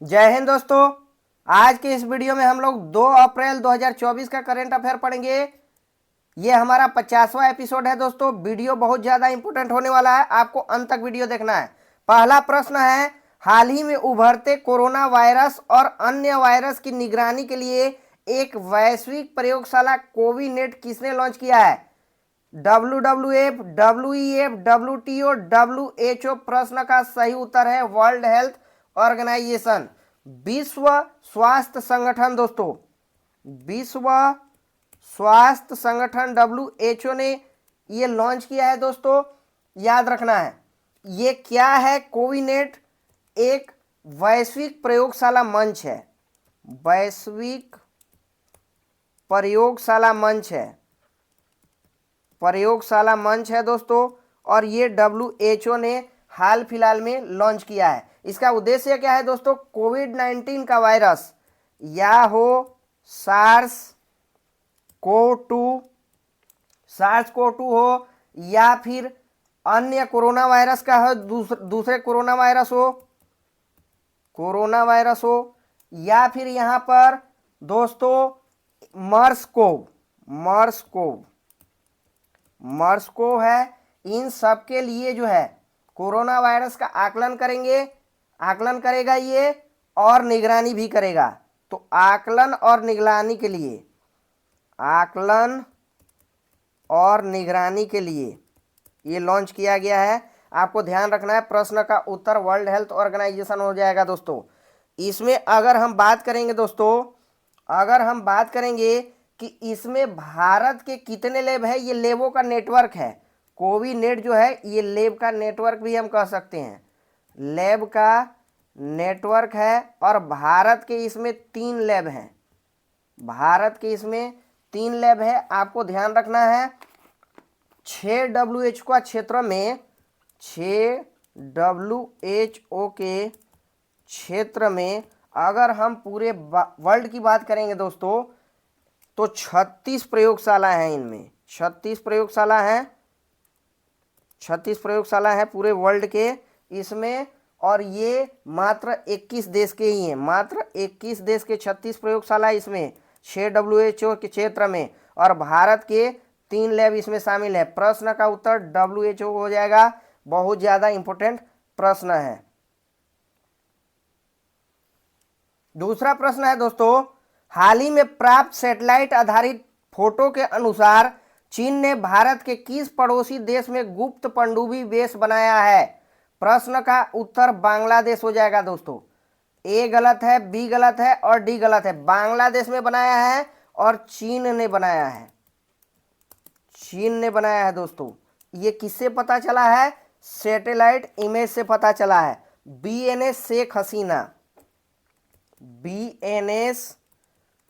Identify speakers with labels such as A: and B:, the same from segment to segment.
A: जय हिंद दोस्तों। आज के इस वीडियो में हम लोग 2 अप्रैल 2024 का करंट अफेयर पढ़ेंगे। ये हमारा 50वां एपिसोड है दोस्तों। वीडियो बहुत ज़्यादा इंपॉर्टेंट होने वाला है, आपको अंत तक वीडियो देखना है। पहला प्रश्न है, हाल ही में उभरते कोरोना वायरस और अन्य वायरस की निगरानी के लिए एक वैश्विक प्रयोगशाला कोविनेट किसने लॉन्च किया है? WWF, WEF, WTO, WHO। प्रश्न का सही उत्तर है वर्ल्ड हेल्थ ऑर्गेनाइजेशन, विश्व स्वास्थ्य संगठन दोस्तों। विश्व स्वास्थ्य संगठन WHO ने ये लॉन्च किया है दोस्तों, याद रखना है। ये क्या है? कोविनेट एक वैश्विक प्रयोगशाला मंच है, वैश्विक प्रयोगशाला मंच है, प्रयोगशाला मंच है दोस्तों। और ये WHO ने हाल फिलहाल में लॉन्च किया है। इसका उद्देश्य क्या है दोस्तों? कोविड-19 का वायरस या हो सार्स को 2 हो या फिर अन्य कोरोना वायरस का हो, दूसरे कोरोना वायरस हो या फिर यहाँ पर दोस्तों मर्स को है। इन सब के लिए जो है कोरोना वायरस का आकलन करेगा ये, और निगरानी भी करेगा। तो आकलन और निगरानी के लिए ये लॉन्च किया गया है। आपको ध्यान रखना है, प्रश्न का उत्तर वर्ल्ड हेल्थ ऑर्गेनाइजेशन हो जाएगा दोस्तों। इसमें अगर हम बात करेंगे दोस्तों, कि इसमें भारत के कितने लैब है, ये लैबों का नेटवर्क है। कोविनेट जो है ये लैब का नेटवर्क भी हम कह सकते हैं, लैब का नेटवर्क है। और भारत के इसमें 3 लैब हैं, आपको ध्यान रखना है। 6 WHO का क्षेत्र में, 6 WHO के क्षेत्र में अगर हम पूरे वर्ल्ड की बात करेंगे दोस्तों, तो 36 प्रयोगशाला हैं। इनमें 36 प्रयोगशाला है पूरे वर्ल्ड के इसमें। और ये मात्र 21 देश के ही हैं, मात्र 21 देश के 36 प्रयोगशाला इसमें 6 WHO के क्षेत्र में। और भारत के 3 लैब इसमें शामिल है। प्रश्न का उत्तर WHO हो जाएगा। बहुत ज़्यादा इंपॉर्टेंट प्रश्न है। दूसरा प्रश्न है दोस्तों, हाल ही में प्राप्त सैटेलाइट आधारित फोटो के अनुसार चीन ने भारत के किस पड़ोसी देश में गुप्त पनडुब्बी बेस बनाया है? प्रश्न का उत्तर बांग्लादेश हो जाएगा दोस्तों। ए गलत है, बी गलत है और डी गलत है। बांग्लादेश में बनाया है और चीन ने बनाया है दोस्तों। ये किससे पता चला है? सैटेलाइट इमेज से पता चला है। BNS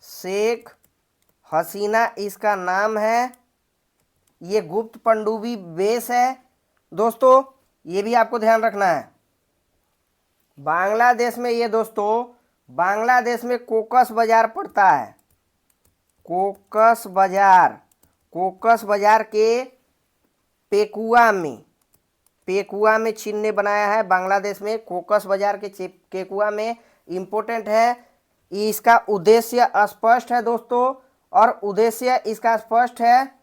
A: शेख हसीना इसका नाम है। ये गुप्त पनडुब्बी बेस है दोस्तों, ये भी आपको ध्यान रखना है। बांग्लादेश में ये दोस्तों, बांग्लादेश में कोकस बाजार पड़ता है। कोकस बाजार के पेकुआ में चीन ने बनाया है। बांग्लादेश में कोकस बाजार के पेकुआ में, इंपोर्टेंट है। इसका उद्देश्य स्पष्ट है दोस्तों, और उद्देश्य इसका स्पष्ट है।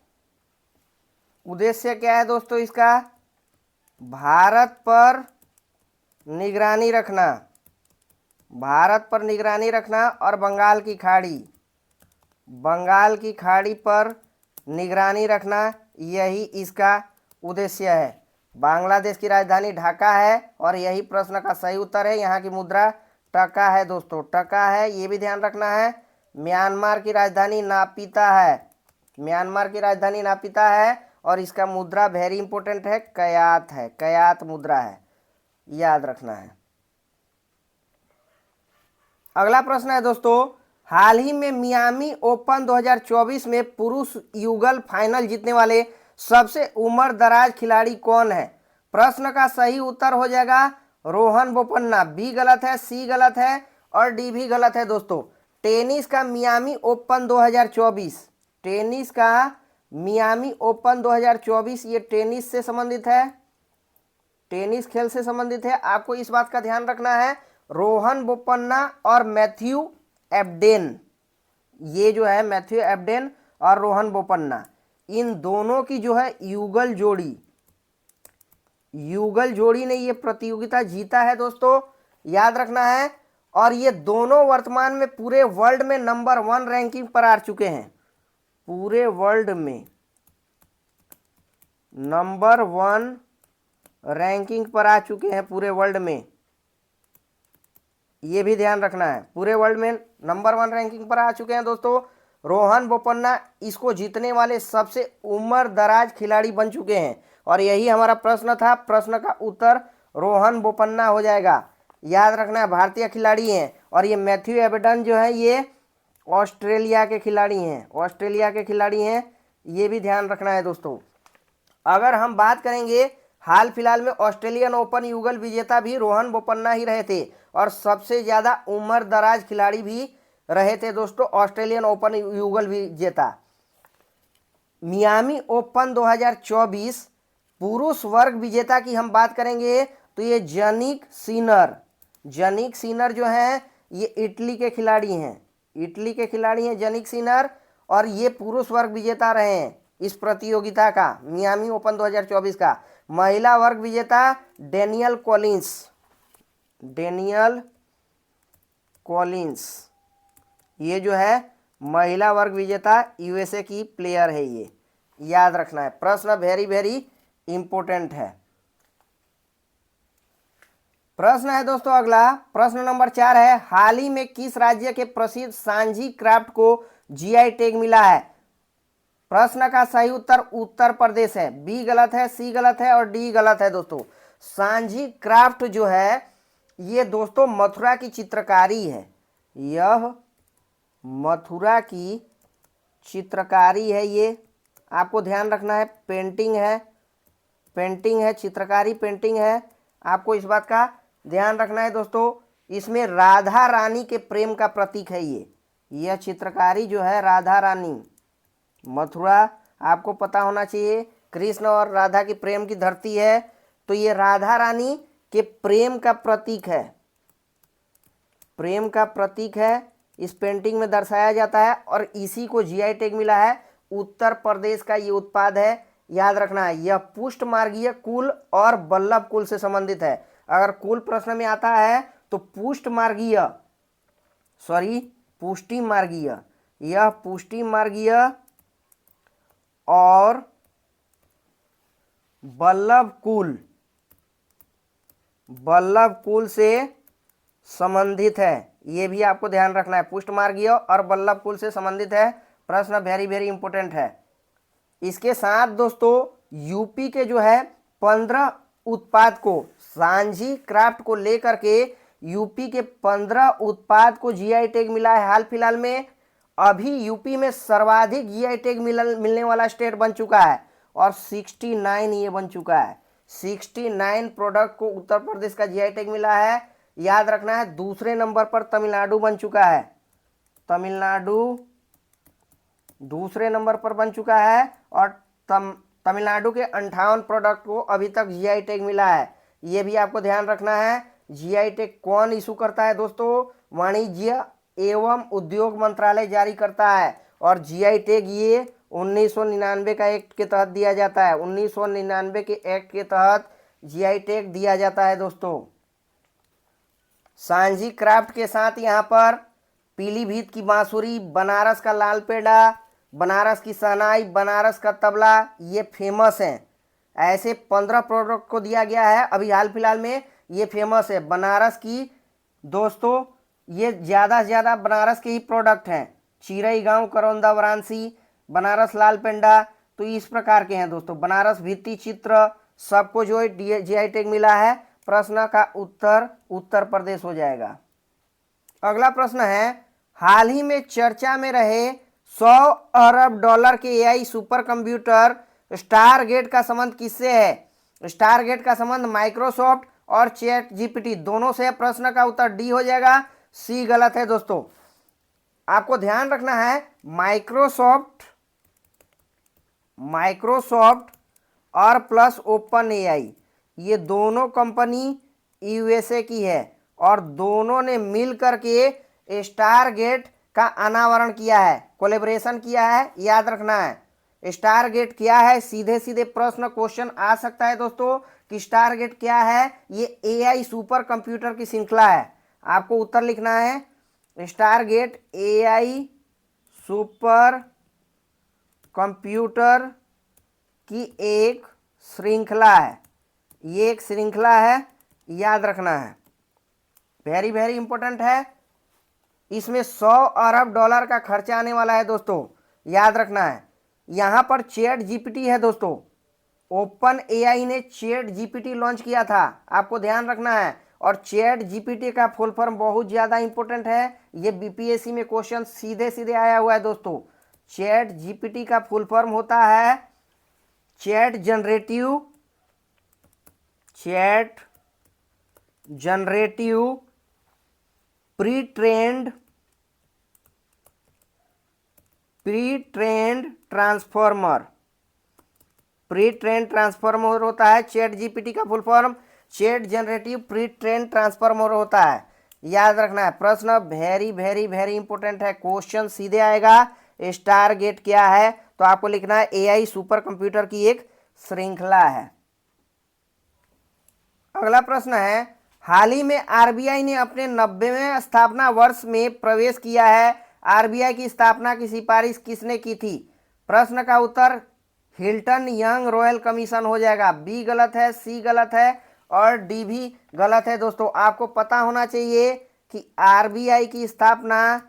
A: उद्देश्य क्या है दोस्तों इसका? भारत पर निगरानी रखना और बंगाल की खाड़ी पर निगरानी रखना, यही इसका उद्देश्य है। बांग्लादेश की राजधानी ढाका है और यही प्रश्न का सही उत्तर है। यहाँ की मुद्रा टका है दोस्तों, टका है, ये भी ध्यान रखना है। म्यांमार की राजधानी नापिता है और इसका मुद्रा वेरी इंपॉर्टेंट है, कयात मुद्रा है, याद रखना है। अगला प्रश्न है दोस्तों, हाल ही में मियामी ओपन 2024 में पुरुष युगल फाइनल जीतने वाले सबसे उम्र दराज खिलाड़ी कौन है? प्रश्न का सही उत्तर हो जाएगा रोहन बोपन्ना। बी गलत है, सी गलत है और डी भी गलत है दोस्तों। टेनिस का मियामी ओपन 2024, ये टेनिस से संबंधित है, टेनिस खेल से संबंधित है। आपको इस बात का ध्यान रखना है, रोहन बोपन्ना और मैथ्यू एब्डेन, ये जो है मैथ्यू एब्डेन और रोहन बोपन्ना, इन दोनों की जो है युगल जोड़ी ने ये प्रतियोगिता जीता है दोस्तों, याद रखना है। और ये दोनों वर्तमान में पूरे वर्ल्ड में नंबर 1 रैंकिंग पर आ चुके हैं, पूरे वर्ल्ड में नंबर 1 रैंकिंग पर आ चुके हैं पूरे वर्ल्ड में, ये भी ध्यान रखना है, पूरे वर्ल्ड में नंबर 1 रैंकिंग पर आ चुके हैं दोस्तों। रोहन बोपन्ना इसको जीतने वाले सबसे उम्र दराज खिलाड़ी बन चुके हैं, और यही हमारा प्रश्न था, प्रश्न का उत्तर रोहन बोपन्ना हो जाएगा, याद रखना है। भारतीय खिलाड़ी हैं, और ये मैथ्यू एबडन जो है ये ऑस्ट्रेलिया के खिलाड़ी हैं, ये भी ध्यान रखना है दोस्तों। अगर हम बात करेंगे, हाल फिलहाल में ऑस्ट्रेलियन ओपन युगल विजेता भी रोहन बोपन्ना ही रहे थे, और सबसे ज्यादा उम्र दराज खिलाड़ी भी रहे थे दोस्तों ऑस्ट्रेलियन ओपन युगल विजेता। मियामी ओपन 2024 पुरुष वर्ग विजेता की हम बात करेंगे तो ये जनिक सीनर जो हैं ये इटली के खिलाड़ी हैं जनिक सीनर, और ये पुरुष वर्ग विजेता रहे हैं इस प्रतियोगिता का, मियामी ओपन 2024 का। महिला वर्ग विजेता डेनियल कॉलिंस, ये जो है महिला वर्ग विजेता यूएसए की प्लेयर है, ये याद रखना है, प्रश्न वेरी वेरी इंपॉर्टेंट है। प्रश्न है दोस्तों अगला, प्रश्न नंबर 4 है, हाल ही में किस राज्य के प्रसिद्ध सांझी क्राफ्ट को जीआई टैग मिला है? प्रश्न का सही उत्तर उत्तर प्रदेश है, बी गलत है, सी गलत है और डी गलत है दोस्तों। सांझी क्राफ्ट जो है ये दोस्तों मथुरा की चित्रकारी है, यह मथुरा की चित्रकारी है, ये आपको ध्यान रखना है। पेंटिंग है, चित्रकारी पेंटिंग है, आपको इस बात का ध्यान रखना है दोस्तों। इसमें राधा रानी के प्रेम का प्रतीक है यह चित्रकारी जो है राधा रानी, मथुरा आपको पता होना चाहिए, कृष्ण और राधा की प्रेम की धरती है, तो ये राधा रानी के प्रेम का प्रतीक है, इस पेंटिंग में दर्शाया जाता है, और इसी को जीआई टैग मिला है। उत्तर प्रदेश का ये उत्पाद है, याद रखना है। यह पुष्टमार्गीय कुल और वल्लभ कुल से संबंधित है। अगर कुल प्रश्न में आता है तो पुष्टिमार्गीय और वल्लभ कुल से संबंधित है, ये भी आपको ध्यान रखना है, पुष्टमार्गीय और वल्लभ कुल से संबंधित है। प्रश्न वेरी वेरी इंपॉर्टेंट है। इसके साथ दोस्तों यूपी के जो है 15 उत्पाद को, सांझी क्राफ्ट को लेकर के यूपी के 15 उत्पाद को जीआई टैग मिला है हाल फिलहाल में। अभी यूपी में सर्वाधिक जीआई टैग मिलने वाला स्टेट बन चुका है, और 69 ये बन चुका है। 69 प्रोडक्ट को उत्तर प्रदेश का जीआई टैग मिला है, याद रखना है। दूसरे नंबर पर तमिलनाडु बन चुका है, दूसरे नंबर पर बन चुका है, और तमिलनाडु के 58 प्रोडक्ट को अभी तक जीआई टैग मिला है, ये भी आपको ध्यान रखना है। जीआई टैग कौन इशू करता है दोस्तों? वाणिज्य एवं उद्योग मंत्रालय जारी करता है, और जीआई टैग ये 1999 का एक्ट के तहत दिया जाता है, 1999 के एक्ट के तहत जीआई टैग दिया जाता है दोस्तों। सांझी क्राफ्ट के साथ यहाँ पर पीलीभीत की बांसुरी, बनारस का लाल पेड़ा, बनारस की शहनाई, बनारस का तबला, ये फेमस हैं। ऐसे 15 प्रोडक्ट को दिया गया है अभी हाल फिलहाल में, ये फेमस है बनारस की दोस्तों। ये ज़्यादा से ज़्यादा बनारस के ही प्रोडक्ट हैं, चिरईगांव, करौंदा, वाराणसी, बनारस लाल पेंडा, तो इस प्रकार के हैं दोस्तों। बनारस भित्ति चित्र, सबको जो है जीआई टैग मिला है। प्रश्न का उत्तर उत्तर प्रदेश हो जाएगा। अगला प्रश्न है, हाल ही में चर्चा में रहे $100 अरब के एआई सुपर कंप्यूटर स्टारगेट का संबंध किससे है? स्टारगेट का संबंध माइक्रोसॉफ्ट और चैट जीपीटी दोनों से है। प्रश्न का उत्तर डी हो जाएगा, सी गलत है दोस्तों। आपको ध्यान रखना है, माइक्रोसॉफ्ट और प्लस ओपन एआई, ये दोनों कंपनी यूएसए की है, और दोनों ने मिल करके स्टार गेट का अनावरण किया है, कोलेब्रेशन किया है, याद रखना है। स्टार गेट क्या है, सीधे सीधे प्रश्न क्वेश्चन आ सकता है दोस्तों कि स्टार गेट क्या है। ये एआई सुपर कंप्यूटर की श्रृंखला है, आपको उत्तर लिखना है। Stargate AI supercomputer की एक श्रृंखला है, ये एक श्रृंखला है, याद रखना है, वेरी वेरी इंपॉर्टेंट है। इसमें 100 अरब डॉलर का खर्चा आने वाला है दोस्तों, याद रखना है। यहां पर चैट जीपीटी है दोस्तों, ओपन एआई ने चैट जीपीटी लॉन्च किया था, आपको ध्यान रखना है। और चैट जीपीटी का फुल फॉर्म बहुत ज्यादा इंपॉर्टेंट है, ये बीपीएससी में क्वेश्चन सीधे सीधे आया हुआ है दोस्तों। चैट जीपीटी का फुल फॉर्म होता है chat generative pre trend transformer होता है चैट जीपीटी का full form, chat generative pre trend transformer होता है, याद रखना है। प्रश्न वेरी वेरी वेरी इंपॉर्टेंट है, क्वेश्चन सीधे आएगा। स्टार गेट क्या है, तो आपको लिखना है एआई सुपर कंप्यूटर की एक श्रृंखला है। अगला प्रश्न है, हाल ही में आरबीआई ने अपने 90वें स्थापना वर्ष में प्रवेश किया है, आरबीआई की स्थापना की सिफारिश किसने की थी? प्रश्न का उत्तर हिल्टन यंग रॉयल कमीशन हो जाएगा। बी गलत है, सी गलत है और डी भी गलत है दोस्तों। आपको पता होना चाहिए कि आरबीआई की स्थापना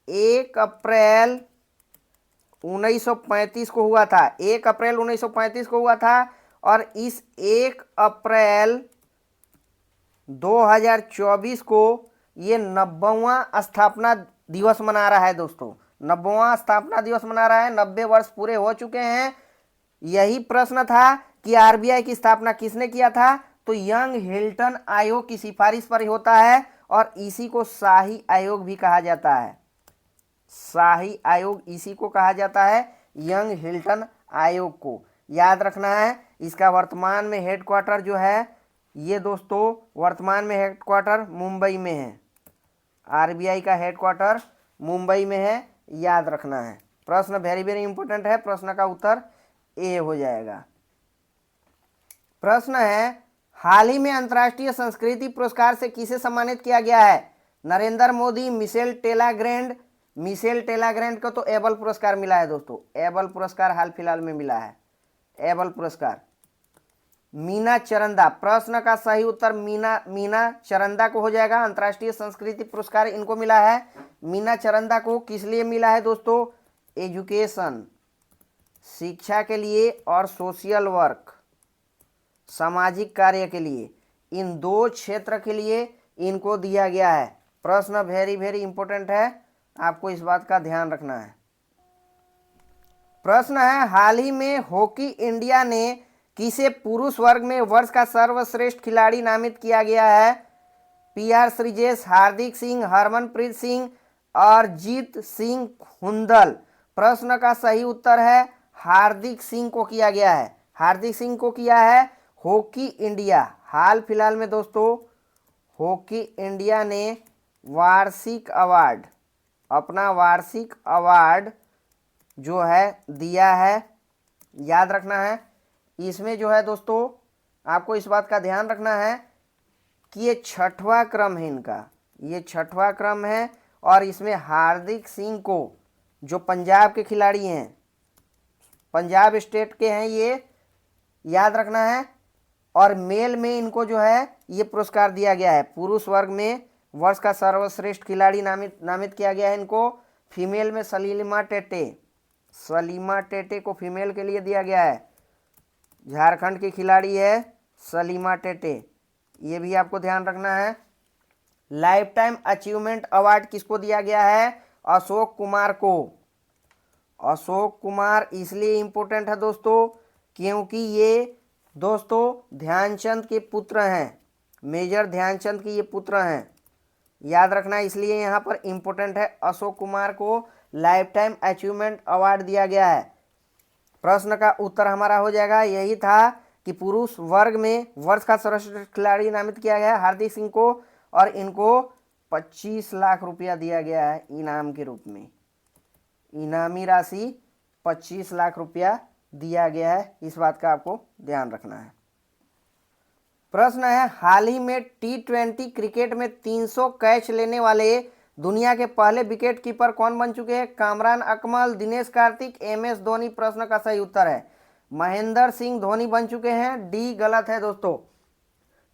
A: 1 अप्रैल 1935 को हुआ था, 1 अप्रैल 1935 को हुआ था। और इस 1 अप्रैल 2024 को ये 90वां स्थापना दिवस मना रहा है दोस्तों, 90वां स्थापना दिवस मना रहा है, 90 वर्ष पूरे हो चुके हैं। यही प्रश्न था कि आरबीआई की स्थापना किसने किया था, तो यंग हिल्टन आयोग की सिफारिश पर होता है और इसी को शाही आयोग भी कहा जाता है। शाही आयोग इसी को कहा जाता है, यंग हिल्टन आयोग को, याद रखना है। इसका वर्तमान में हेडक्वार्टर जो है ये दोस्तों वर्तमान में हेडक्वार्टर मुंबई में है, आरबीआई का हेडक्वार्टर मुंबई में है, याद रखना है। प्रश्न वेरी वेरी इंपॉर्टेंट है, प्रश्न का उत्तर ए हो जाएगा। प्रश्न है, हाल ही में अंतर्राष्ट्रीय संस्कृति पुरस्कार से किसे सम्मानित किया गया है? नरेंद्र मोदी, मिशेल टेलाग्रैंड को तो एबल पुरस्कार मिला है दोस्तों, एबल पुरस्कार हाल फिलहाल में मिला है, एबल पुरस्कार। मीना चरंदा, प्रश्न का सही उत्तर मीना चरंदा को हो जाएगा। अंतर्राष्ट्रीय संस्कृति पुरस्कार इनको मिला है। मीना चरंदा को किस लिए मिला है दोस्तों? एजुकेशन, शिक्षा के लिए, और सोशल वर्क, सामाजिक कार्य के लिए, इन 2 क्षेत्र के लिए इनको दिया गया है। प्रश्न वेरी वेरी इंपॉर्टेंट है, आपको इस बात का ध्यान रखना है। प्रश्न है, हाल ही में हॉकी इंडिया ने किसे पुरुष वर्ग में वर्ष का सर्वश्रेष्ठ खिलाड़ी नामित किया गया है? पीआर श्रीजेश, हार्दिक सिंह, हरमनप्रीत सिंह और जीत सिंह हुंदल। प्रश्न का सही उत्तर है हार्दिक सिंह को किया गया है, हार्दिक सिंह को किया है। हॉकी इंडिया हाल फिलहाल में दोस्तों हॉकी इंडिया ने वार्षिक अवार्ड, अपना वार्षिक अवार्ड जो है दिया है, याद रखना है। इसमें जो है दोस्तों आपको इस बात का ध्यान रखना है कि ये 6वां क्रम है इनका, ये 6वां क्रम है। और इसमें हार्दिक सिंह को, जो पंजाब के खिलाड़ी हैं, पंजाब स्टेट के हैं ये, याद रखना है। और मेल में इनको जो है ये पुरस्कार दिया गया है, पुरुष वर्ग में वर्ष का सर्वश्रेष्ठ खिलाड़ी नामित किया गया है इनको। फीमेल में सलीमा टेटे को फीमेल के लिए दिया गया है, झारखंड की खिलाड़ी है सलीमा टेटे, ये भी आपको ध्यान रखना है। लाइफ टाइम अचीवमेंट अवार्ड किसको दिया गया है? अशोक कुमार को। अशोक कुमार इसलिए इंपॉर्टेंट है दोस्तों क्योंकि ये दोस्तों ध्यानचंद के पुत्र हैं, मेजर ध्यानचंद के ये पुत्र हैं, याद रखना, इसलिए यहाँ पर इंपॉर्टेंट है। अशोक कुमार को लाइफ टाइम अचीवमेंट अवार्ड दिया गया है। प्रश्न का उत्तर हमारा हो जाएगा, यही था कि पुरुष वर्ग में वर्ष का सर्वश्रेष्ठ खिलाड़ी नामित किया गया हार्दिक सिंह को, और इनको 25 लाख रुपया दिया गया है इनाम के रूप में। इनामी राशि 25 लाख रुपया दिया गया है, इस बात का आपको ध्यान रखना है। प्रश्न है, हाल ही में T20 क्रिकेट में 300 कैच लेने वाले दुनिया के पहले विकेट कीपर कौन बन चुके हैं? कामरान अकमल, दिनेश कार्तिक, MS धोनी। प्रश्न का सही उत्तर है महेंद्र सिंह धोनी बन चुके हैं। डी गलत है दोस्तों।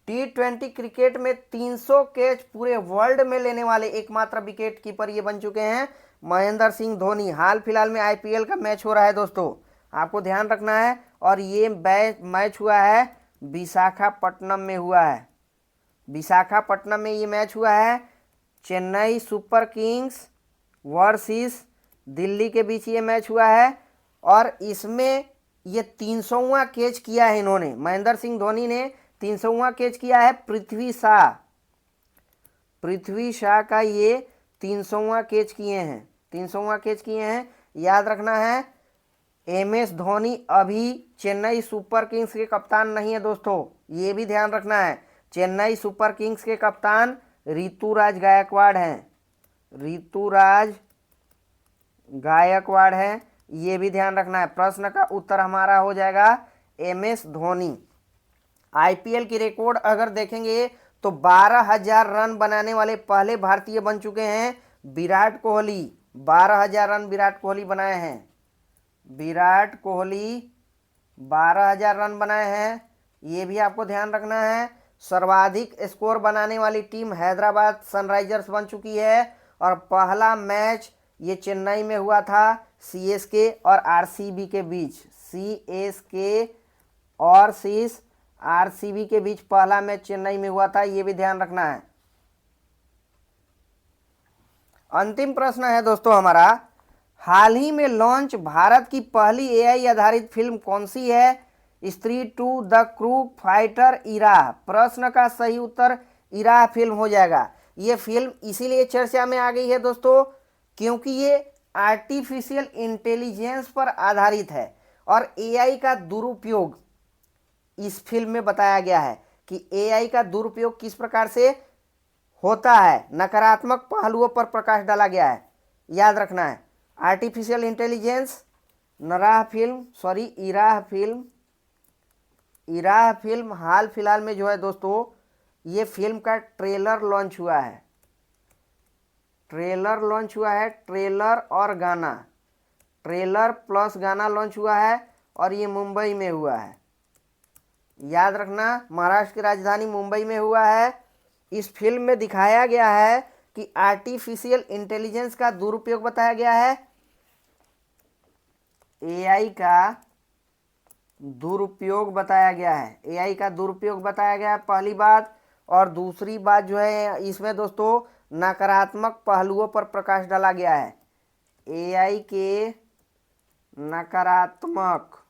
A: T20 क्रिकेट में 300 कैच पूरे वर्ल्ड में लेने वाले एकमात्र विकेट कीपर ये बन चुके हैं महेंद्र सिंह धोनी। हाल फिलहाल में IPL का मैच हो रहा है दोस्तों, आपको ध्यान रखना है। और ये मैच हुआ है विशाखापट्टनम में हुआ है। विशाखापट्टनम में ये मैच हुआ है। Chennai super Kings versus Delhi के बीच ये मैच हुआ है और इसमें ये 300वां कैच किया है इन्होंने। महेंद्र सिंह धोनी ने 300वां कैच किया है। पृथ्वी शाह का ये 300वां कैच किए हैं। 300वां कैच किए हैं, याद रखना है। MS धोनी अभी चेन्नई सुपर किंग्स के कप्तान नहीं है दोस्तों, ये भी ध्यान रखना है। चेन्नई सुपर किंग्स के कप्तान ऋतुराज गायकवाड़ हैं। ऋतुराज गायकवाड़ हैं, ये भी ध्यान रखना है। प्रश्न का उत्तर हमारा हो जाएगा MS धोनी। IPL की रिकॉर्ड अगर देखेंगे तो 12,000 रन बनाने वाले पहले भारतीय बन चुके हैं विराट कोहली। 12,000 रन विराट कोहली बनाए हैं। विराट कोहली 12,000 रन बनाए हैं, ये भी आपको ध्यान रखना है। सर्वाधिक स्कोर बनाने वाली टीम हैदराबाद सनराइजर्स बन चुकी है और पहला मैच ये चेन्नई में हुआ था CSK और RCB के बीच। CSK और RCB के बीच पहला मैच चेन्नई में हुआ था, ये भी ध्यान रखना है। अंतिम प्रश्न है दोस्तों हमारा, हाल ही में लॉन्च भारत की पहली AI आधारित फिल्म कौन सी है? स्त्री 2, द क्रू फाइटर, इराह। प्रश्न का सही उत्तर इराह फिल्म हो जाएगा। ये फिल्म इसीलिए चर्चा में आ गई है दोस्तों क्योंकि ये आर्टिफिशियल इंटेलिजेंस पर आधारित है और AI का दुरुपयोग इस फिल्म में बताया गया है कि AI का दुरुपयोग किस प्रकार से होता है, नकारात्मक पहलुओं पर प्रकाश डाला गया है, याद रखना है। आर्टिफिशियल इंटेलिजेंस इराह फिल्म हाल फिलहाल में जो है दोस्तों, ये फिल्म का ट्रेलर लॉन्च हुआ है। ट्रेलर और गाना, ट्रेलर प्लस गाना लॉन्च हुआ है और ये मुंबई में हुआ है, याद रखना। महाराष्ट्र की राजधानी मुंबई में हुआ है। इस फिल्म में दिखाया गया है कि आर्टिफिशियल इंटेलिजेंस का दुरुपयोग बताया गया है। AI का दुरुपयोग बताया गया है। AI का दुरुपयोग बताया गया है, पहली बात। और दूसरी बात जो है इसमें दोस्तों नकारात्मक पहलुओं पर प्रकाश डाला गया है। AI के नकारात्मक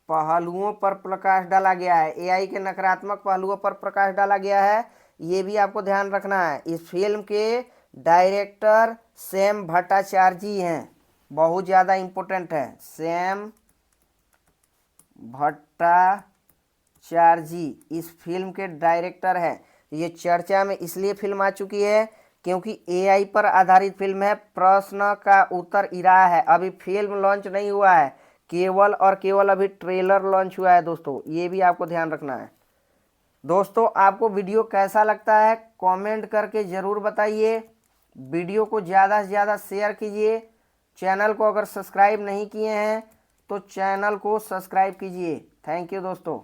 A: पहलुओं पर प्रकाश डाला गया है। AI के नकारात्मक पहलुओं पर प्रकाश डाला गया है, ये भी आपको ध्यान रखना है। इस फिल्म के डायरेक्टर सैम भट्टाचार्य जी हैं, बहुत ज़्यादा इम्पोर्टेंट है। सैम भट्टाचार्य जी इस फिल्म के डायरेक्टर हैं। ये चर्चा में इसलिए फिल्म आ चुकी है क्योंकि AI पर आधारित फिल्म है। प्रश्न का उत्तर इराह है। अभी फिल्म लॉन्च नहीं हुआ है, केवल और केवल अभी ट्रेलर लॉन्च हुआ है दोस्तों, ये भी आपको ध्यान रखना है। दोस्तों आपको वीडियो कैसा लगता है कमेंट करके ज़रूर बताइए। वीडियो को ज़्यादा से ज़्यादा शेयर कीजिए। चैनल को अगर सब्सक्राइब नहीं किए हैं तो चैनल को सब्सक्राइब कीजिए। थैंक यू दोस्तों।